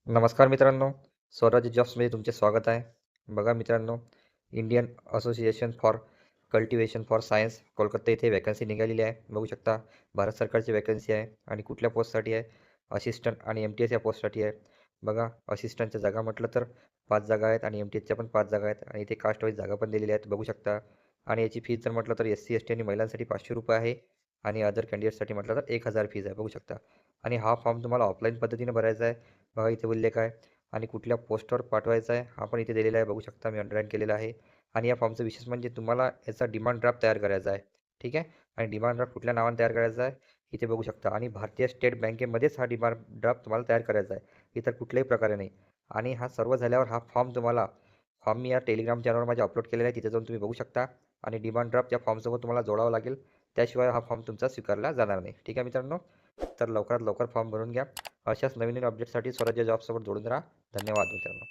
नमस्कार मित्रांनो, स्वराज्य जॉब्समध्ये तुमचे स्वागत आहे. बघा मित्रांनो, Indian association for cultivation for science Kolkata येथे वॅकन्सी निघालेली आहे. बघू शकता भारत सरकारची वॅकन्सी आहे आणि कुठल्या पोस्टसाठी आहे? असिस्टंट आणि एम-टी-एस या पोस्टसाठी आहे. बघा असिस्टंटच्या जागा म्हटलं तर 5 जागा आहेत आणि एम-टी-एसच्या पण 5 जागा आहेत आणि इथे कास्ट वाईज जागा पण दिलेल्या आहेत बघू शकता. आणि याची फीज जर म्हटलं तर एस-सी, एस-टी आणि महिलांसाठी ₹500 आहे आणि अदर कॅन्डिडेटसाठी म्हटलं तर 1000 फीज आहे बघू शकता. आणि हा फॉर्म तुम्हाला ऑफलाईन पद्धतीने भरायचा आहे. बघा इथे उल्लेख आहे आणि कुठल्या पोस्टवर पाठवायचा आहे हा पण इथे दिलेला आहे बघू शकता. मी अंडरलाईन केलेला आहे. आणि या फॉर्मचं विशेष म्हणजे तुम्हाला याचा डिमांड ड्राफ्ट तयार करायचा आहे. ठीक आहे. आणि डिमांड ड्राफ्ट कुठल्या नावाने तयार करायचा आहे इथे बघू शकता. आणि भारतीय स्टेट बँकेमध्येच हा डिमांड ड्राफ्ट तुम्हाला तयार करायचा आहे, इतर कुठल्याही प्रकारे नाही. आणि हा सर्व झाल्यावर हा फॉर्म मी या टेलिग्राम चॅनलवर माझ्या अपलोड केलेला आहे, तिथे जाऊन तुम्ही बघू शकता. आणि डिमांड ड्राफ्ट या फॉर्मसोबत तुम्हाला जोडावं लागेल, त्याशिवाय हा फॉर्म तुमचा स्वीकारला जाणार नाही. ठीक आहे मित्रांनो, तर लवकरात लवकर फॉर्म भरून घ्या. अशाच नवीन नवीन अपडेटसाठी स्वराज्य जॉबसोबत जोडून राहा. धन्यवाद मित्रांनो.